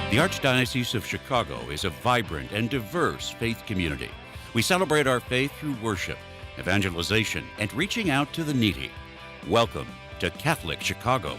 The Archdiocese of Chicago is a vibrant and diverse faith community. We celebrate our faith through worship, evangelization, and reaching out to the needy. Welcome to Catholic Chicago.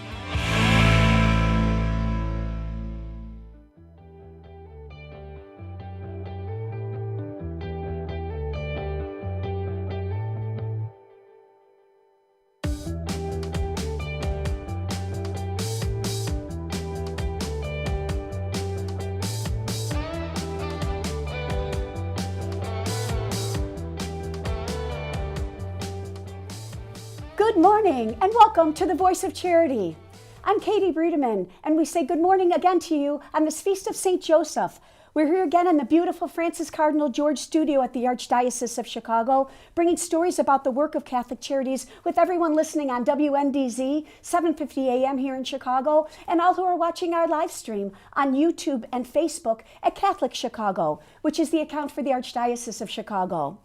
Good morning and welcome to the Voice of Charity. I'm Katie Bredemann and we say good morning again to you on this Feast of St. Joseph. We're here again in the beautiful Francis Cardinal George studio at the Archdiocese of Chicago, bringing stories about the work of Catholic Charities with everyone listening on WNDZ 750 AM here in Chicago and all who are watching our live stream on YouTube and Facebook at Catholic Chicago, which is the account for the Archdiocese of Chicago.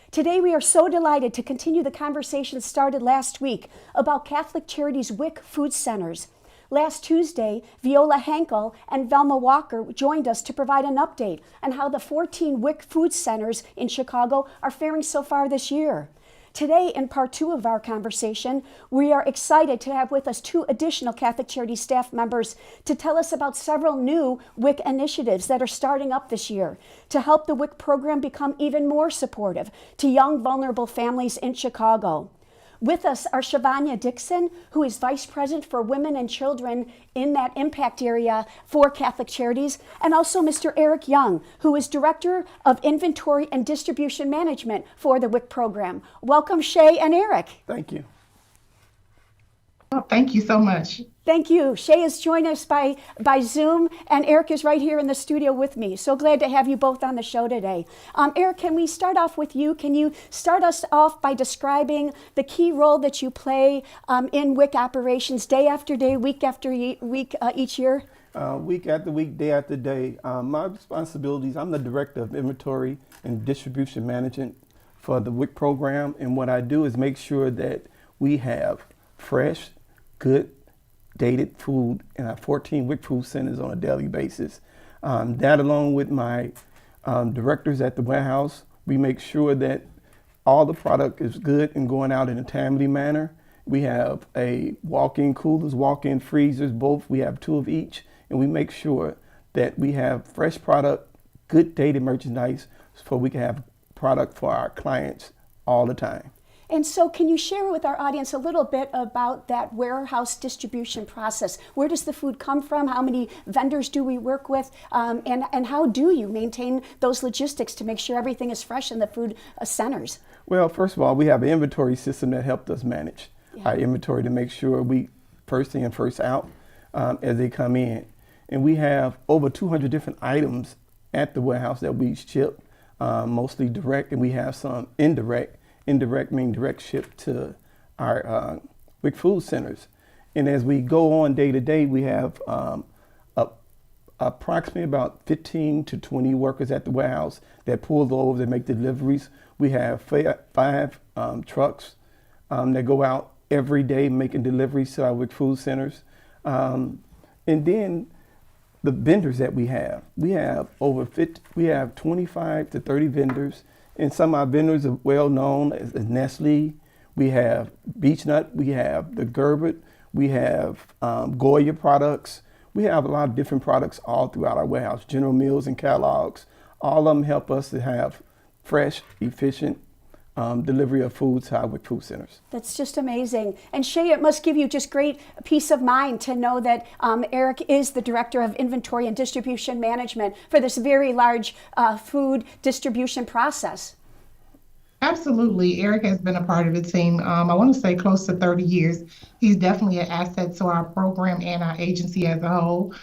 Today we are so delighted to continue the conversation started last week about Catholic Charities WIC Food Centers. Last Tuesday, Viola Henkel and Velma Walker joined us to provide an update on how the 14 WIC Food Centers in Chicago are faring so far this year. Today, in part two of our conversation, we are excited to have with us two additional Catholic Charities staff members to tell us about several new WIC initiatives that are starting up this year to help the WIC program become even more supportive to young, vulnerable families in Chicago. With us are Shivonnia Dickson, who is Vice President for Women and Children in that impact area for Catholic Charities, and also Mr. Eric Young, who is Director of Inventory and Distribution Management for the WIC program. Welcome, Shay and Eric. Thank you. Oh, thank you so much. Thank you. Shay has joined us by Zoom, and Eric is right here in the studio with me. So glad to have you both on the show today. Eric, can we start off with you? Can you start us off by describing the key role that you play in WIC operations day after day, week after week, each year? Week after week, day after day. My responsibilities, I'm the Director of Inventory and Distribution Management for the WIC program. And what I do is make sure that we have fresh, good, dated food in our 14 WIC Food Centers on a daily basis. That along with my directors at the warehouse, we make sure that all the product is good and going out in a timely manner. We have a walk-in coolers, walk-in freezers, both. We have two of each, and we make sure that we have fresh product, good dated merchandise, so we can have product for our clients all the time. And so can you share with our audience a little bit about that warehouse distribution process? Where does the food come from? How many vendors do we work with? And how do you maintain those logistics to make sure everything is fresh in the food centers? Well, first of all, we have an inventory system that helped us manage our inventory to make sure we first in, first out as they come in. And we have over 200 different items at the warehouse that we ship, mostly direct, and we have some indirect. Indirect meaning direct ship to our WIC Food Centers. And as we go on day to day, we have approximately about 15 to 20 workers at the warehouse that pull over, that make deliveries. We have five trucks that go out every day making deliveries to our WIC Food Centers. And then the vendors that we have over 50, we have 25 to 30 vendors. And some of our vendors are well known as Nestle. We have Beechnut, we have the Gerbert, we have Goya products. We have a lot of different products all throughout our warehouse, General Mills and catalogs. All of them help us to have fresh, efficient delivery of food to our WIC Food Centers. That's just amazing. And Shay, it must give you just great peace of mind to know that Eric is the Director of Inventory and Distribution Management for this very large food distribution process. Absolutely. Eric has been a part of the team. I want to say close to 30 years. He's definitely an asset to our program and our agency as a whole.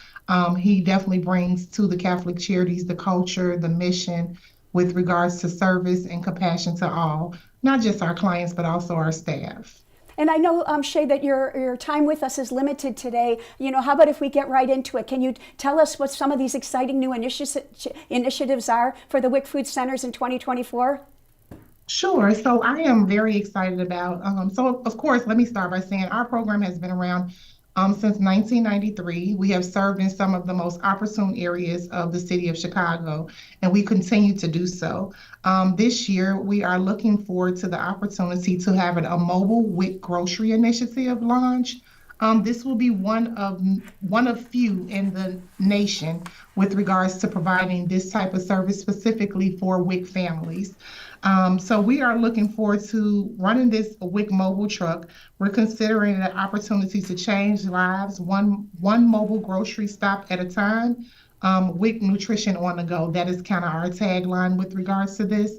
He definitely brings to the Catholic Charities the culture, the mission, with regards to service and compassion to all, not just our clients, but also our staff. And I know, Shay, that your time with us is limited today. You know, how about if we get right into it? Can you tell us what some of these exciting new initiatives are for the WIC Food Centers in 2024? Sure. So I am very excited about, so of course, let me start by saying our program has been around Since 1993, we have served in some of the most opportune areas of the city of Chicago, and we continue to do so. This year, we are looking forward to the opportunity to have a mobile WIC grocery initiative launch. This will be one of few in the nation with regards to providing this type of service specifically for WIC families. So we are looking forward to running this WIC mobile truck. We're considering an opportunity to change lives one mobile grocery stop at a time. WIC nutrition on the go. That is kind of our tagline with regards to this.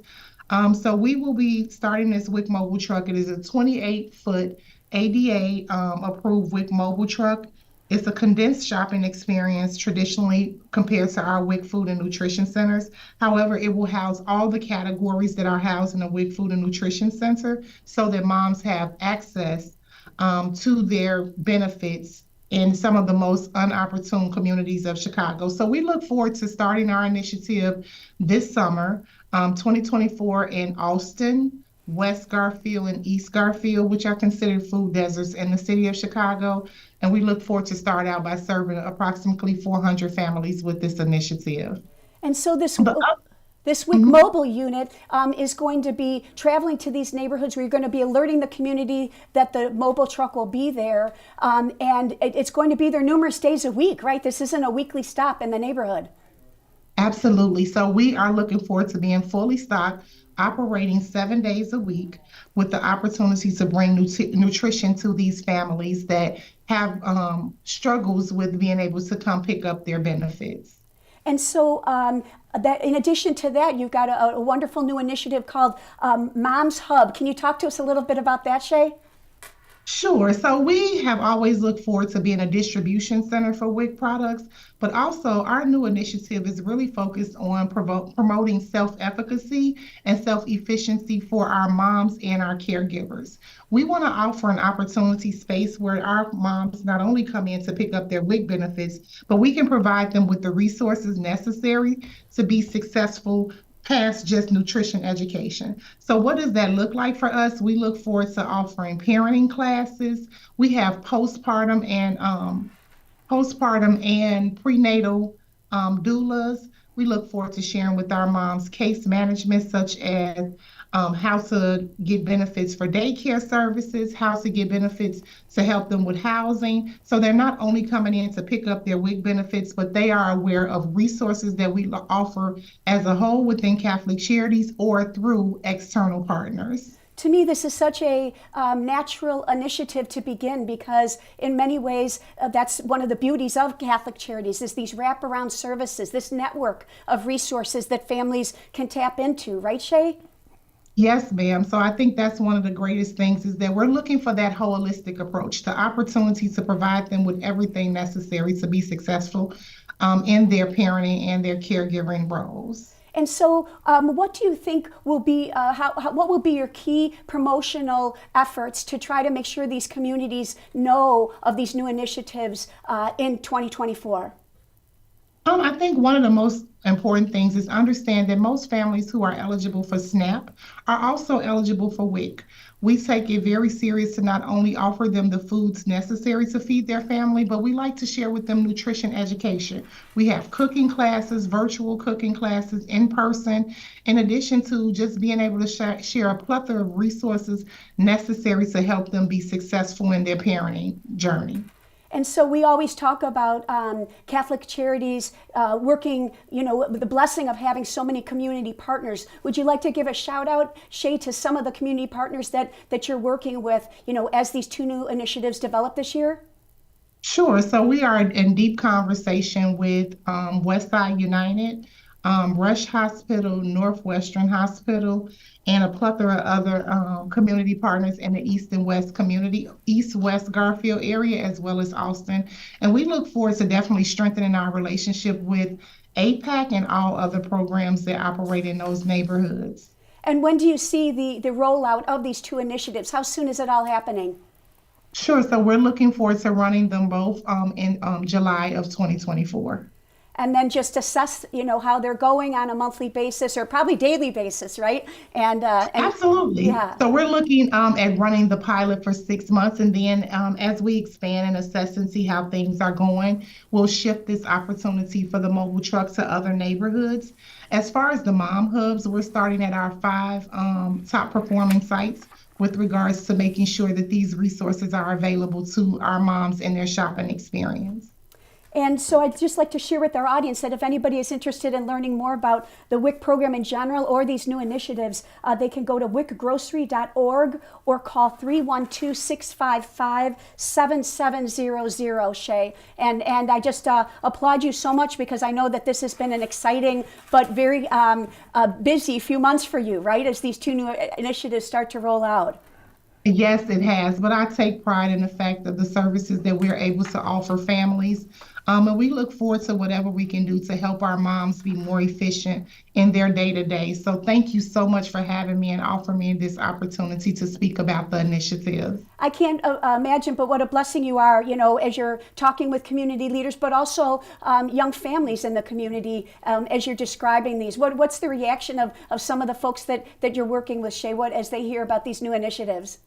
So we will be starting this WIC mobile truck. It is a 28-foot ADA approved WIC mobile truck. It's a condensed shopping experience traditionally compared to our WIC Food and Nutrition Centers. However, it will house all the categories that are housed in a WIC Food and Nutrition Center so that moms have access to their benefits in some of the most unopportune communities of Chicago. So we look forward to starting our initiative this summer, 2024 in Austin, West Garfield, and East Garfield, which are considered food deserts in the city of Chicago. And we look forward to start out by serving approximately 400 families with this initiative. And so this WIC mobile unit is going to be traveling to these neighborhoods where you're going to be alerting the community that the mobile truck will be there. And it's going to be there numerous days a week, right? This isn't a weekly stop in the neighborhood. Absolutely. So we are looking forward to being fully stocked, operating 7 days a week with the opportunity to bring nutrition to these families that have struggles with being able to come pick up their benefits. And so that in addition to that, you've got a wonderful new initiative called Mom's Hub. Can you talk to us a little bit about that, Shay? Sure. So we have always looked forward to being a distribution center for WIC products, but also our new initiative is really focused on promoting self-efficacy and self-efficiency for our moms and our caregivers. We want to offer an opportunity space where our moms not only come in to pick up their WIC benefits, but we can provide them with the resources necessary to be successful past just nutrition education. So what does that look like for us? We look forward to offering parenting classes. We have postpartum and prenatal doulas. We look forward to sharing with our moms case management, such as how to get benefits for daycare services, how to get benefits to help them with housing. So they're not only coming in to pick up their WIC benefits, but they are aware of resources that we offer as a whole within Catholic Charities or through external partners. To me, this is such a natural initiative to begin because in many ways, that's one of the beauties of Catholic Charities is these wraparound services, this network of resources that families can tap into, right, Shay? Yes, ma'am. So I think that's one of the greatest things is that we're looking for that holistic approach, the opportunity to provide them with everything necessary to be successful in their parenting and their caregiving roles. And so, what do you think will be what will be your key promotional efforts to try to make sure these communities know of these new initiatives in 2024? I think one of the most important things is understand that most families who are eligible for SNAP are also eligible for WIC. We take it very serious to not only offer them the foods necessary to feed their family, but we like to share with them nutrition education. We have cooking classes, virtual cooking classes, in person, in addition to just being able to share a plethora of resources necessary to help them be successful in their parenting journey. And so we always talk about Catholic Charities working, with the blessing of having so many community partners. Would you like to give a shout out, Shay, to some of the community partners that you're working with, as these two new initiatives develop this year? Sure. So we are in deep conversation with Westside United, Rush Hospital, Northwestern Hospital, and a plethora of other community partners in the East and West community, East-West Garfield area, as well as Austin. And we look forward to definitely strengthening our relationship with APAC and all other programs that operate in those neighborhoods. And when do you see the rollout of these two initiatives? How soon is it all happening? Sure. So we're looking forward to running them both in July of 2024. and then just assess, how they're going on a monthly basis or probably daily basis, right? And Absolutely. yeah. So we're looking at running the pilot for 6 months, and then as we expand and assess and see how things are going, we'll shift this opportunity for the mobile truck to other neighborhoods. As far as the mom hubs, we're starting at our 5 top performing sites with regards to making sure that these resources are available to our moms in their shopping experience. And so I'd just like to share with our audience that if anybody is interested in learning more about the WIC program in general or these new initiatives, they can go to wicgrocery.org or call 312-655-7700, Shay. And I just applaud you so much because I know that this has been an exciting but very busy few months for you, right, as these 2 new initiatives start to roll out. Yes, it has, but I take pride in the fact of the services that we're able to offer families. And we look forward to whatever we can do to help our moms be more efficient in their day-to-day. So thank you so much for having me and offering me this opportunity to speak about the initiative. I can't imagine, but what a blessing you are, as you're talking with community leaders, but also young families in the community as you're describing these. What's the reaction of some of the folks that you're working with, Shay, as they hear about these new initiatives?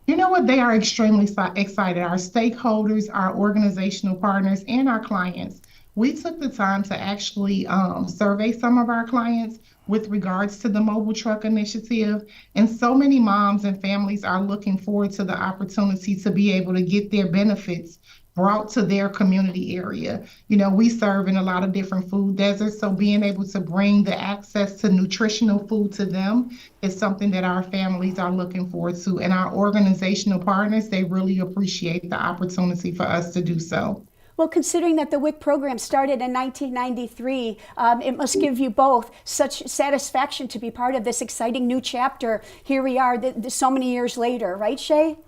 You know what? They are extremely excited. Our stakeholders, our organizational partners, and our clients. We took the time to actually survey some of our clients with regards to the mobile truck initiative. And so many moms and families are looking forward to the opportunity to be able to get their benefits brought to their community area. We serve in a lot of different food deserts, so being able to bring the access to nutritional food to them is something that our families are looking forward to. And our organizational partners, they really appreciate the opportunity for us to do so. Well, considering that the WIC program started in 1993, it must give you both such satisfaction to be part of this exciting new chapter. Here we are so many years later, right, Shay?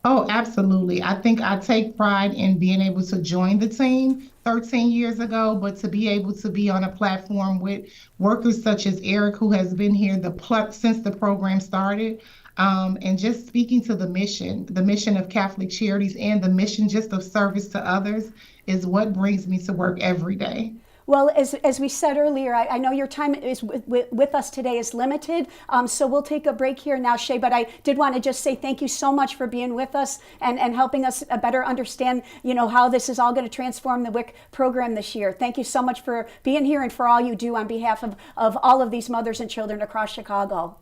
Oh, absolutely. I think I take pride in being able to join the team 13 years ago, but to be able to be on a platform with workers such as Eric, who has been here since the program started, and just speaking to the mission of Catholic Charities and the mission just of service to others is what brings me to work every day. Well, as we said earlier, I know your time is with us today is limited, so we'll take a break here now, Shay, but I did want to just say thank you so much for being with us and helping us better understand, how this is all going to transform the WIC program this year. Thank you so much for being here and for all you do on behalf of all of these mothers and children across Chicago.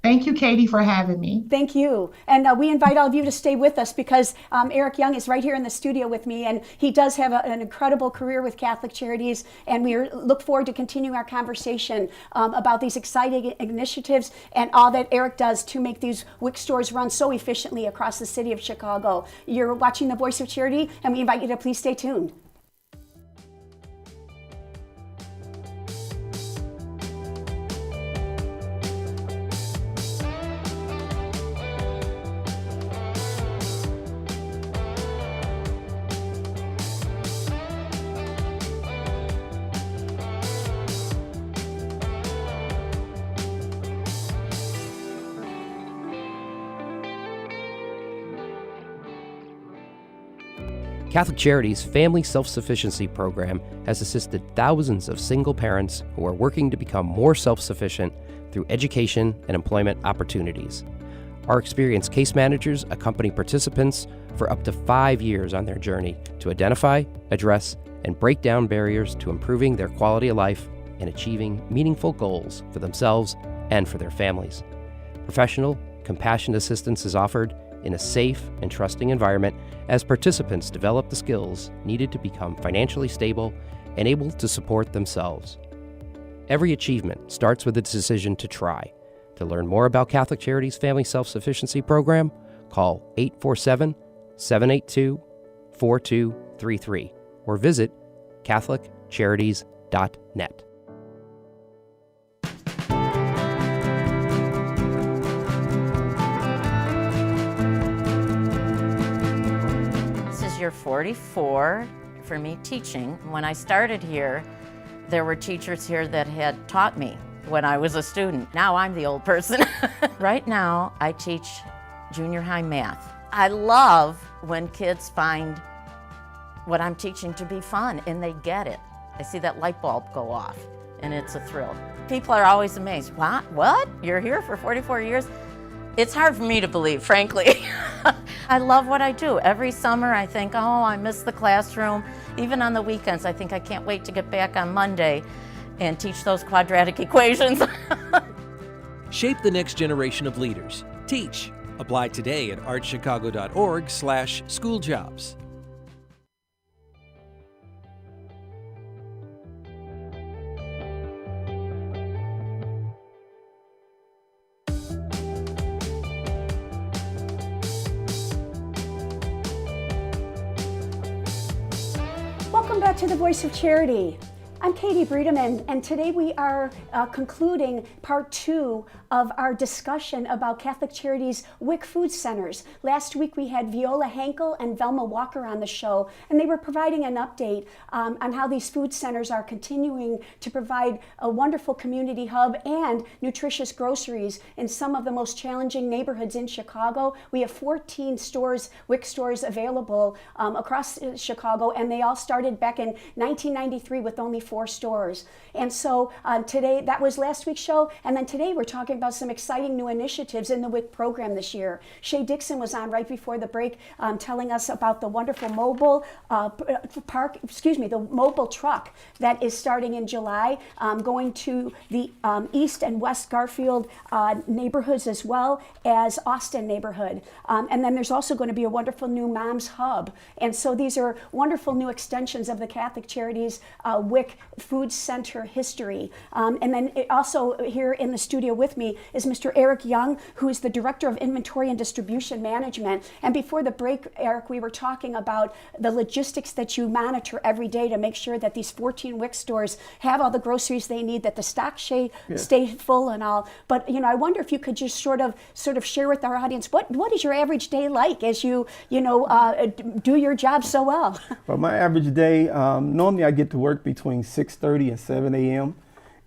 Thank you, Katie, for having me. Thank you. And we invite all of you to stay with us because Eric Young is right here in the studio with me, and he does have an incredible career with Catholic Charities, and we look forward to continuing our conversation about these exciting initiatives and all that Eric does to make these WIC stores run so efficiently across the city of Chicago. You're watching The Voice of Charity, and we invite you to please stay tuned. Catholic Charities' Family Self-Sufficiency Program has assisted thousands of single parents who are working to become more self-sufficient through education and employment opportunities. Our experienced case managers accompany participants for up to 5 years on their journey to identify, address, and break down barriers to improving their quality of life and achieving meaningful goals for themselves and for their families. Professional, compassionate assistance is offered in a safe and trusting environment as participants develop the skills needed to become financially stable and able to support themselves. Every achievement starts with a decision to try. To learn more about Catholic Charities' Family Self-Sufficiency Program, call 847-782-4233 or visit CatholicCharities.net. Year 44 for me teaching. When I started here, there were teachers here that had taught me when I was a student. Now I'm the old person. Right now, I teach junior high math. I love when kids find what I'm teaching to be fun and they get it. I see that light bulb go off, and it's a thrill. People are always amazed. What? You're here for 44 years? It's hard for me to believe, frankly. I love what I do. Every summer I think, oh, I miss the classroom. Even on the weekends, I think I can't wait to get back on Monday and teach those quadratic equations. Shape the next generation of leaders. Teach. Apply today at artchicago.org/schooljobs. Welcome back to the Voice of Charity. I'm Katie Bredemann, and today we are concluding part 2 of our discussion about Catholic Charities WIC Food Centers. Last week we had Viola Henkel and Velma Walker on the show, and they were providing an update on how these food centers are continuing to provide a wonderful community hub and nutritious groceries in some of the most challenging neighborhoods in Chicago. We have 14 stores, WIC stores available across Chicago, and they all started back in 1993 with only 4 stores. And so today, that was last week's show, and then today we're talking about some exciting new initiatives in the WIC program this year. Shay Dickson was on right before the break telling us about the wonderful mobile the mobile truck that is starting in July, going to the East and West Garfield neighborhoods as well as Austin neighborhood. And then there's also going to be a wonderful new Moms Hub. And so these are wonderful new extensions of the Catholic Charities WIC Food Center history. And then also here in the studio with me is Mr. Eric Young, who is the Director of Inventory and Distribution Management. And before the break, Eric, we were talking about the logistics that you monitor every day to make sure that these 14 WIC stores have all the groceries they need, that the stock stay full and all. But I wonder if you could just sort of share with our audience what is your average day like as you do your job so well? Well, my average day, normally I get to work between 6:30 and 7 a.m.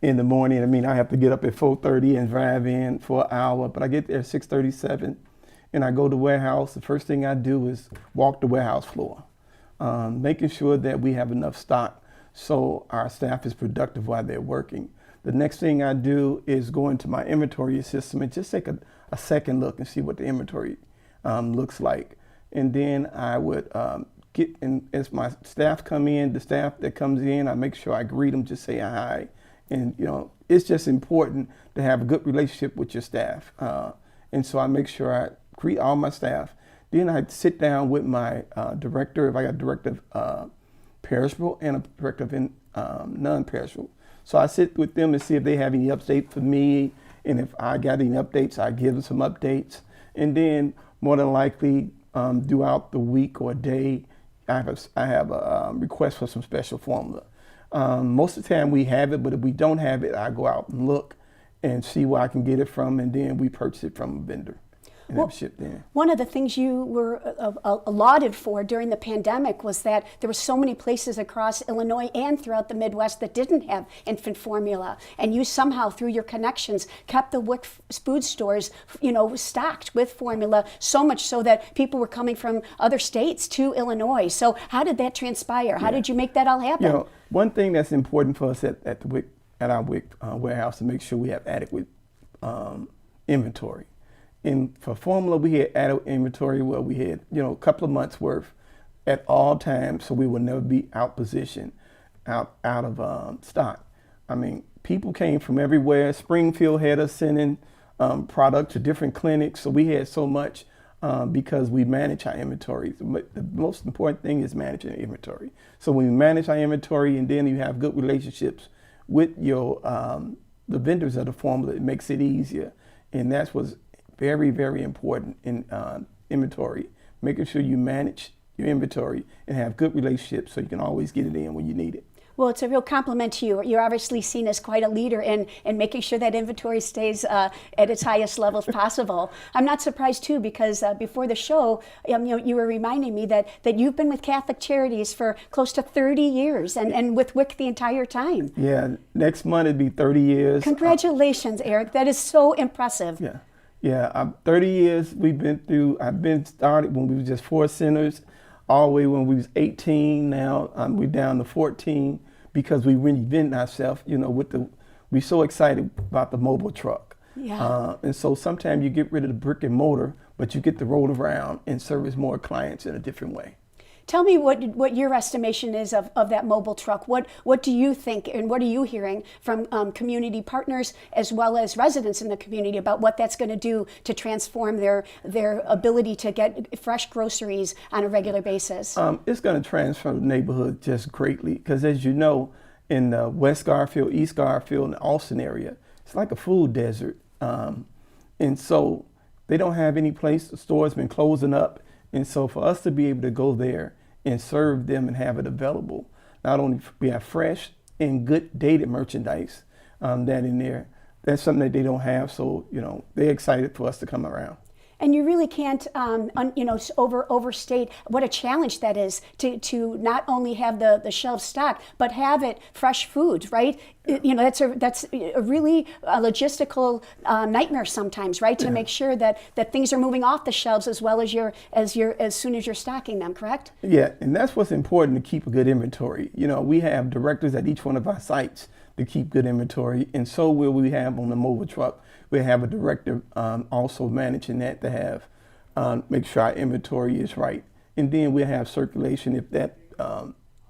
in the morning. I mean, I have to get up at 4:30 and drive in for an hour, but I get there at 6:37 and I go to warehouse. The first thing I do is walk the warehouse floor, making sure that we have enough stock so our staff is productive while they're working. The next thing I do is go into my inventory system and just take a second look and see what the inventory looks like. And then I would as my staff come in, the staff that comes in, I make sure I greet them, just say hi. And it's just important to have a good relationship with your staff. And so I make sure I greet all my staff. Then I sit down with my director, if I got a director of perishable and a director of non-perishable. So I sit with them and see if they have any update for me. And if I got any updates, I give them some updates. And then more than likely throughout the week or day, I have a request for some special formula. Most of the time we have it, but if we don't have it, I go out and look and see where I can get it from, and then we purchase it from a vendor and have it shipped in. One of the things you were lauded for during the pandemic was that there were so many places across Illinois and throughout the Midwest that didn't have infant formula, and you somehow, through your connections, kept the WIC food stores, stocked with formula, so much so that people were coming from other states to Illinois. So how did that transpire? How did you make that all happen? One thing that's important for us at the WIC, at our WIC warehouse, to make sure we have adequate inventory. And for formula, we had adequate inventory where we had, a couple of months worth at all times, so we would never be out of stock. I mean, people came from everywhere. Springfield had us sending product to different clinics, so we had so much because we manage our inventory. The most important thing is managing inventory. So when you manage our inventory and then you have good relationships with your the vendors of the formula, it makes it easier. And that's what's very, very important in inventory, making sure you manage your inventory and have good relationships so you can always get it in when you need it. Well, it's a real compliment to you. You're obviously seen as quite a leader in making sure that inventory stays at its highest levels possible. I'm not surprised, too, because before the show, you were reminding me that you've been with Catholic Charities for close to 30 years and with WIC the entire time. Yeah, next month it'd be 30 years. Congratulations, Eric. That is so impressive. Yeah, 30 years we've been through. I've been started when we were just 4 centers, all the way when we was 18. Now we're down to 14. because we reinvent ourselves, you know, we're so excited about the mobile truck. Yeah. And so sometimes you get rid of the brick and mortar, but you get to roll around and service more clients in a different way. Tell me what your estimation is of that mobile truck. What do you think, and what are you hearing from community partners as well as residents in the community about what that's going to do to transform their ability to get fresh groceries on a regular basis? It's going to transform the neighborhood just greatly, because as you know, in West Garfield, East Garfield, and the Austin area, it's like a food desert. And so they don't have any place. The store's been closing up. And so for us to be able to go there and serve them and have it available, not only we have fresh and good dated merchandise that in there, that's something that they don't have. So, you know, they're excited for us to come around. And you really can't, overstate what a challenge that is to not only have the shelves stocked, but have it fresh food, right? That's a really logistical nightmare sometimes, right? To make sure that things are moving off the shelves as well as as soon as you're stocking them, correct? Yeah, and that's what's important, to keep a good inventory. You know, we have directors at each one of our sites to keep good inventory, and so will we have on the mobile truck. We have a director also managing that to have make sure our inventory is right. And then we'll have circulation. If that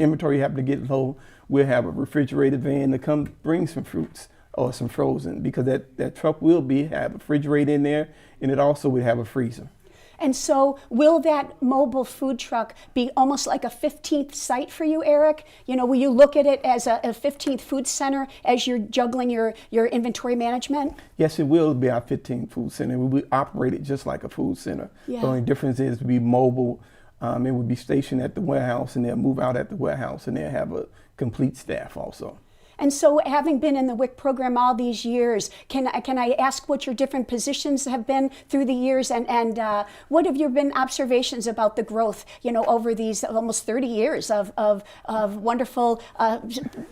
inventory happen to get low, we'll have a refrigerated van to come bring some fruits or some frozen, because that truck will have a refrigerator in there, and it also will have a freezer. And so will that mobile food truck be almost like a 15th site for you, Eric? You know, will you look at it as a 15th food center as you're juggling your inventory management? Yes, it will be our 15th food center. We operate it just like a food center. Yeah. The only difference is to be mobile. It would be stationed at the warehouse, and they'll move out at the warehouse, and they'll have a complete staff also. And so, having been in the WIC program all these years, can I ask what your different positions have been through the years, and what have your been observations about the growth, over these almost 30 years of wonderful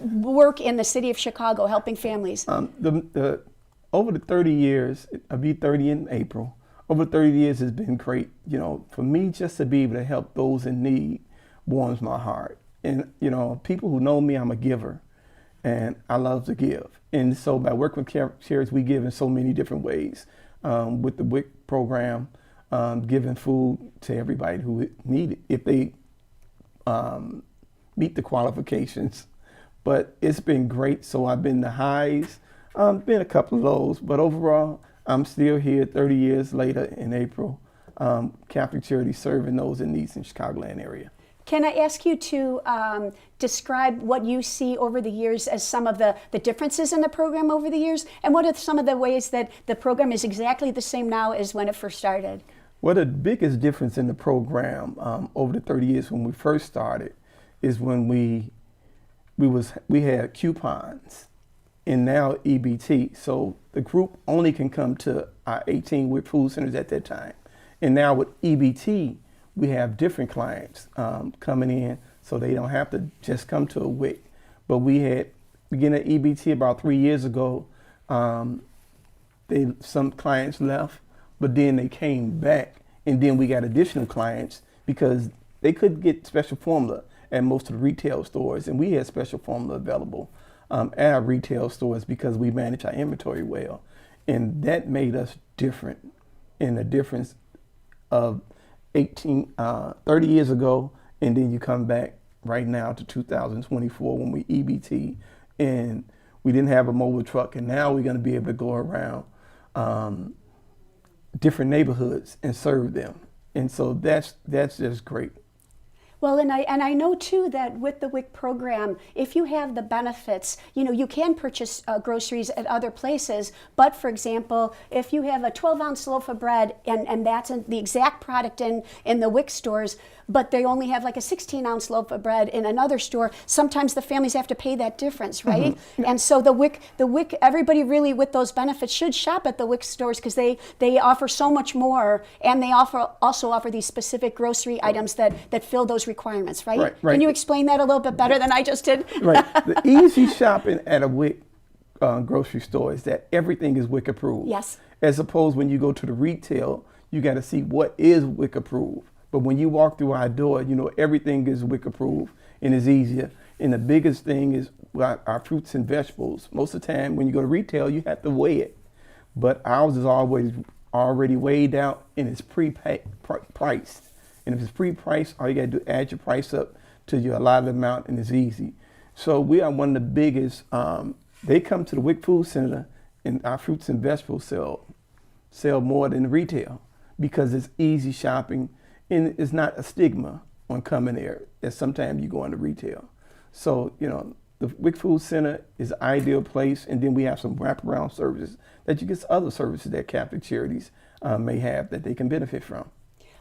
work in the city of Chicago, helping families? Over the 30 years, I'll be 30 in April. Over 30 years has been great. For me, just to be able to help those in need warms my heart. And people who know me, I'm a giver. And I love to give. And so by working with charities, we give in so many different ways. With the WIC program, giving food to everybody who need it, if they meet the qualifications. But it's been great. So I've been the highs, been a couple of lows, but overall, I'm still here 30 years later in April, Catholic Charities serving those in needs in the Chicagoland area. Can I ask you to describe what you see over the years as some of the differences in the program over the years? And what are some of the ways that the program is exactly the same now as when it first started? Well, the biggest difference in the program over the 30 years when we first started is when we had coupons and now EBT. So the group only can come to our 18 WIC Food Centers at that time. And now with EBT, we have different clients coming in, so they don't have to just come to a WIC. But we had, beginning at EBT about 3 years ago, some clients left, but then they came back, and then we got additional clients because they couldn't get special formula at most of the retail stores, and we had special formula available at our retail stores because we manage our inventory well. And that made us different, in the difference of 30 years ago, and then you come back right now to 2024 when we EBT, and we didn't have a mobile truck, and now we're going to be able to go around different neighborhoods and serve them, and so that's just great. Well, and I know too that with the WIC program, if you have the benefits, you can purchase groceries at other places. But for example, if you have a 12-ounce loaf of bread and that's the exact product in the WIC stores, but they only have like a 16-ounce loaf of bread in another store, sometimes the families have to pay that difference, right? Mm-hmm. And so the WIC, everybody really with those benefits should shop at the WIC stores because they offer so much more, and they also offer these specific grocery items that fill those requirements, right? Right. Can you explain that a little bit better than I just did? Right. The easy shopping at a WIC grocery store is that everything is WIC approved. Yes. As opposed when you go to the retail, you got to see what is WIC approved. But when you walk through our door, you know, everything is WIC approved and is easier. And the biggest thing is our fruits and vegetables. Most of the time when you go to retail, you have to weigh it. But ours is always already weighed out and it's priced. And if it's pre-priced, all you gotta do is add your price up to your allotted amount and it's easy. So we are one of the biggest, they come to the WIC Food Center and our fruits and vegetables sell more than the retail because it's easy shopping and it's not a stigma on coming there as sometimes you go into retail. So, you know, the WIC Food Center is an ideal place, and then we have some wraparound services that you get other services that Catholic Charities may have that they can benefit from.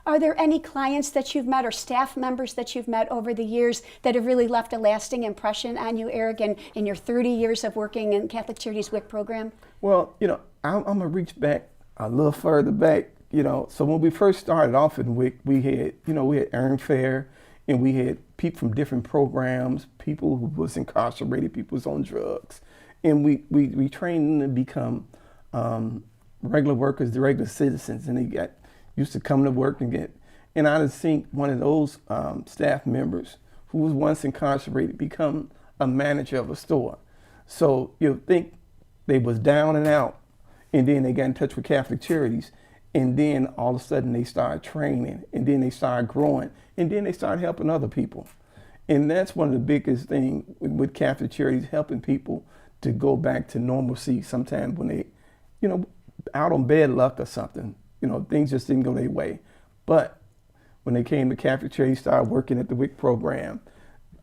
Are there any clients that you've met or staff members that you've met over the years that have really left a lasting impression on you, Eric, in your 30 years of working in Catholic Charities WIC program? Well, you know, I'm gonna reach back a little further back, you know. So when we first started off in WIC, we had Earn Fair, and we had people from different programs, people who was incarcerated, people who was on drugs. And we trained them to become regular workers, the regular citizens, and they got used to coming to work and I just seen one of those staff members who was once incarcerated become a manager of a store. So you think they was down and out, and then they got in touch with Catholic Charities, and then all of a sudden they started training, and then they started growing, and then they started helping other people. And that's one of the biggest things with Catholic Charities, helping people to go back to normalcy sometimes when they, you know, out on bad luck or something, you know, things just didn't go their way. But when they came to Catholic Charities, started working at the WIC program,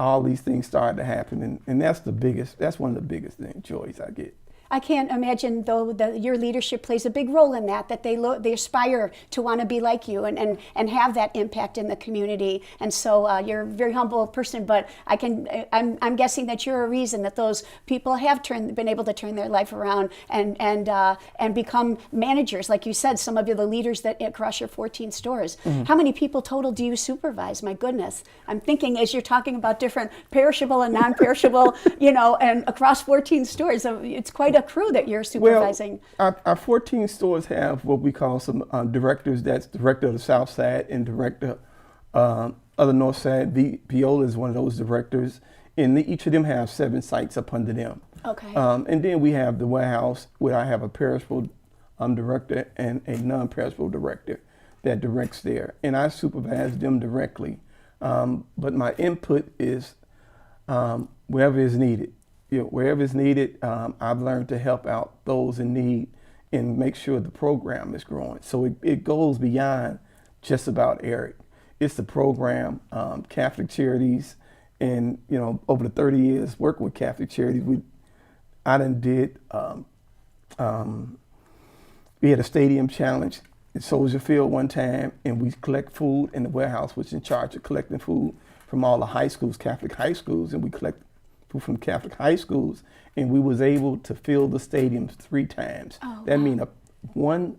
all these things started to happen. And that's one of the biggest joys I get. I can't imagine, though, that your leadership plays a big role in that they aspire to want to be like you and have that impact in the community. And so you're a very humble person, but I'm guessing that you're a reason that those people have been able to turn their life around and become managers. Like you said, some of you, the leaders that across your 14 stores. Mm-hmm. How many people total do you supervise? My goodness. I'm thinking as you're talking about different perishable and non-perishable, you know, and across 14 stores, it's quite a crew that you're supervising. Well, our 14 stores have what we call some directors. That's director of the South Side and director of the North Side. Viola is one of those directors, and each of them have 7 sites up under them. Okay. And then we have the warehouse where I have a perishable director and a non-perishable director that directs there, and I supervise them directly. But my input is wherever is needed. You know, wherever it's needed, I've learned to help out those in need and make sure the program is growing. So it goes beyond just about Eric. It's the program, Catholic Charities, and you know, over the 30 years working with Catholic Charities, we had a stadium challenge at Soldier Field one time, and we collect food, and the warehouse was in charge of collecting food from all the high schools, Catholic high schools, and we collect from Catholic high schools, and we was able to fill the stadiums 3 times. Oh, that means one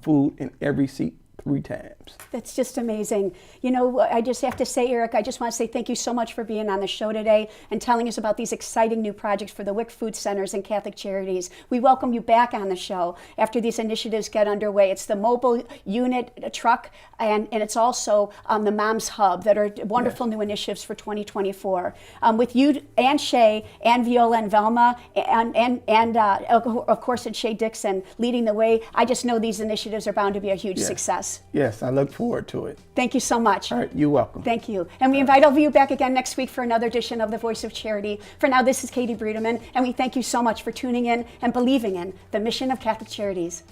food in every seat 3 times. That's just amazing. You know, I just have to say, Eric, I just want to say thank you so much for being on the show today and telling us about these exciting new projects for the WIC Food Centers and Catholic Charities. We welcome you back on the show after these initiatives get underway. It's the mobile unit truck, and it's also the Moms Hub that are wonderful new initiatives for 2024. With you and Shay and Viola and Velma and of course, and Shay Dickson leading the way, I just know these initiatives are bound to be a huge success. Yes, I look forward to it. Thank you so much. All right, you're welcome. Thank you. And we invite all of you back again next week for another edition of The Voice of Charity. For now, this is Katie Bredemann, and we thank you so much for tuning in and believing in the mission of Catholic Charities.